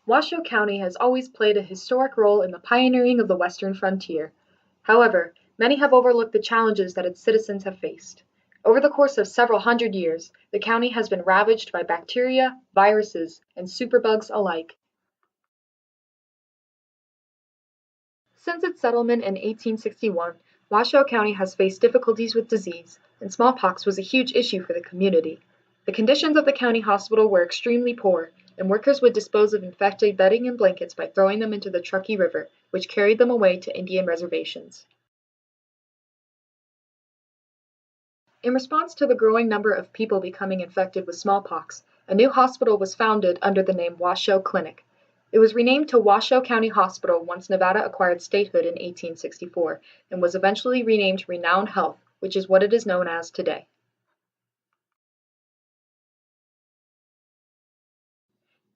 Washoe County has always played a historic role in the pioneering of the western frontier. However, many have overlooked the challenges that its citizens have faced. Over the course of several hundred years, the county has been ravaged by bacteria, viruses, and superbugs alike. Since its settlement in 1861, Washoe County has faced difficulties with disease, and smallpox was a huge issue for the community. The conditions of the county hospital were extremely poor, and workers would dispose of infected bedding and blankets by throwing them into the Truckee River, which carried them away to Indian reservations. In response to the growing number of people becoming infected with smallpox, a new hospital was founded under the name Washoe Clinic. It was renamed to Washoe County Hospital once Nevada acquired statehood in 1864, and was eventually renamed Renown Health, which is what it is known as today.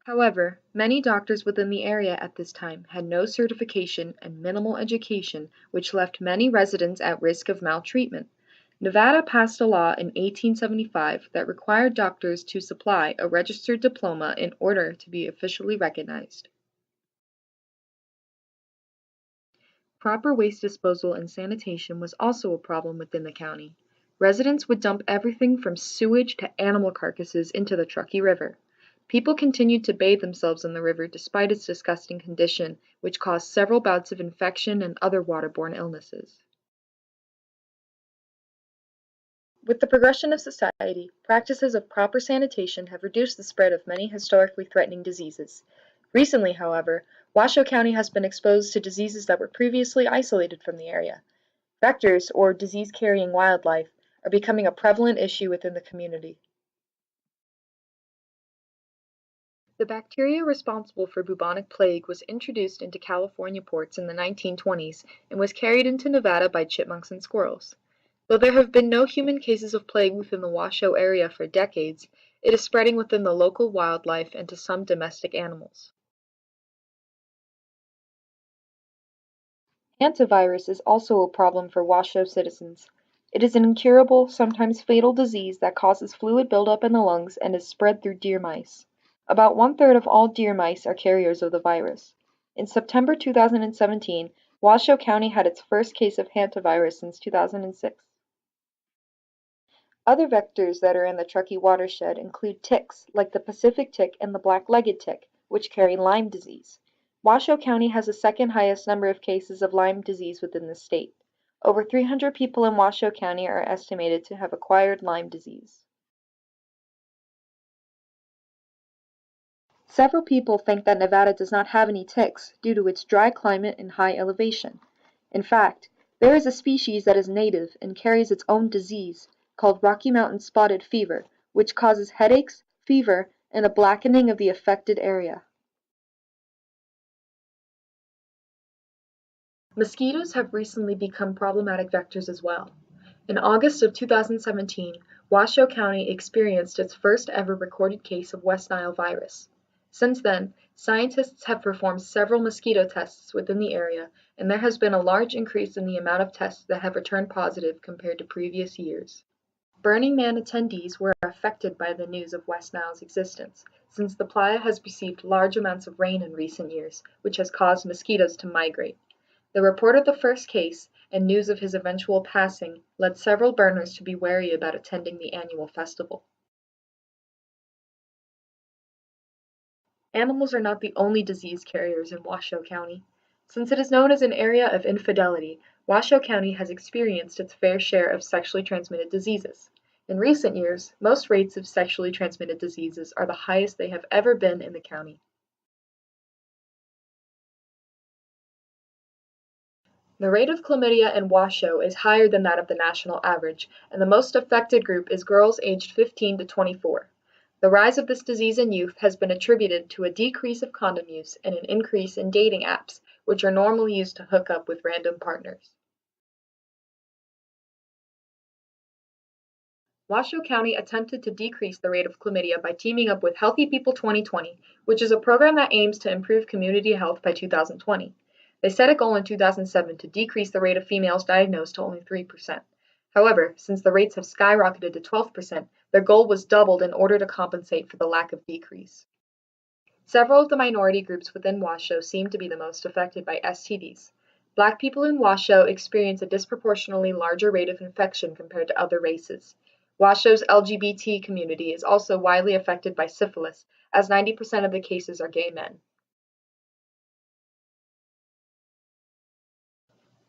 However, many doctors within the area at this time had no certification and minimal education, which left many residents at risk of maltreatment. Nevada passed a law in 1875 that required doctors to supply a registered diploma in order to be officially recognized. Proper waste disposal and sanitation was also a problem within the county. Residents would dump everything from sewage to animal carcasses into the Truckee River. People continued to bathe themselves in the river despite its disgusting condition, which caused several bouts of infection and other waterborne illnesses. With the progression of society, practices of proper sanitation have reduced the spread of many historically threatening diseases. Recently, however, Washoe County has been exposed to diseases that were previously isolated from the area. Vectors, or disease-carrying wildlife, are becoming a prevalent issue within the community. The bacteria responsible for bubonic plague was introduced into California ports in the 1920s and was carried into Nevada by chipmunks and squirrels. Though there have been no human cases of plague within the Washoe area for decades, it is spreading within the local wildlife and to some domestic animals. Hantavirus is also a problem for Washoe citizens. It is an incurable, sometimes fatal disease that causes fluid buildup in the lungs and is spread through deer mice. About one-third of all deer mice are carriers of the virus. In September 2017, Washoe County had its first case of hantavirus since 2006. Other vectors that are in the Truckee Watershed include ticks, like the Pacific tick and the black-legged tick, which carry Lyme disease. Washoe County has the second highest number of cases of Lyme disease within the state. Over 300 people in Washoe County are estimated to have acquired Lyme disease. Several people think that Nevada does not have any ticks due to its dry climate and high elevation. In fact, there is a species that is native and carries its own disease, called Rocky Mountain spotted fever, which causes headaches, fever, and a blackening of the affected area. Mosquitoes have recently become problematic vectors as well. In August of 2017, Washoe County experienced its first ever recorded case of West Nile virus. Since then, scientists have performed several mosquito tests within the area, and there has been a large increase in the amount of tests that have returned positive compared to previous years. Burning Man attendees were affected by the news of West Nile's existence, since the playa has received large amounts of rain in recent years, which has caused mosquitoes to migrate. The report of the first case and news of his eventual passing led several burners to be wary about attending the annual festival. Animals are not the only disease carriers in Washoe County. Since it is known as an area of infidelity, Washoe County has experienced its fair share of sexually transmitted diseases. In recent years, most rates of sexually transmitted diseases are the highest they have ever been in the county. The rate of chlamydia in Washoe is higher than that of the national average, and the most affected group is girls aged 15 to 24. The rise of this disease in youth has been attributed to a decrease of condom use and an increase in dating apps, which are normally used to hook up with random partners. Washoe County attempted to decrease the rate of chlamydia by teaming up with Healthy People 2020, which is a program that aims to improve community health by 2020. They set a goal in 2007 to decrease the rate of females diagnosed to only 3%. However, since the rates have skyrocketed to 12%, their goal was doubled in order to compensate for the lack of decrease. Several of the minority groups within Washoe seem to be the most affected by STDs. Black people in Washoe experience a disproportionately larger rate of infection compared to other races. Washoe's LGBT community is also widely affected by syphilis, as 90% of the cases are gay men.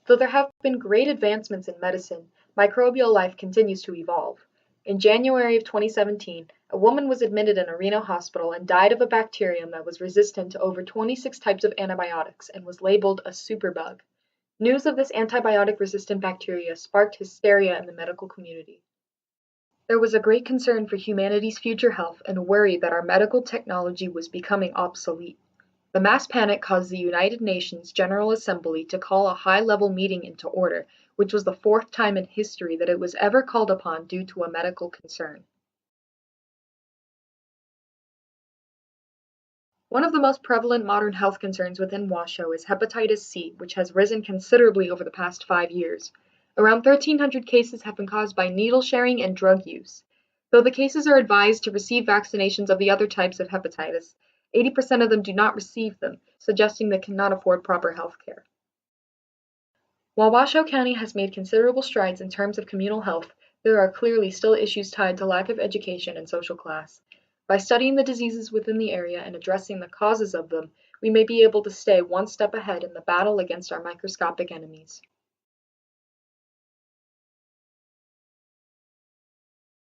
Though there have been great advancements in medicine, microbial life continues to evolve. In January of 2017, a woman was admitted in a Reno hospital and died of a bacterium that was resistant to over 26 types of antibiotics and was labeled a superbug. News of this antibiotic-resistant bacteria sparked hysteria in the medical community. There was a great concern for humanity's future health and a worry that our medical technology was becoming obsolete. The mass panic caused the United Nations General Assembly to call a high-level meeting into order, which was the fourth time in history that it was ever called upon due to a medical concern. One of the most prevalent modern health concerns within Washoe is hepatitis C, which has risen considerably over the past 5 years. Around 1,300 cases have been caused by needle sharing and drug use. Though the cases are advised to receive vaccinations of the other types of hepatitis, 80% of them do not receive them, suggesting they cannot afford proper health care. While Washoe County has made considerable strides in terms of communal health, there are clearly still issues tied to lack of education and social class. By studying the diseases within the area and addressing the causes of them, we may be able to stay one step ahead in the battle against our microscopic enemies.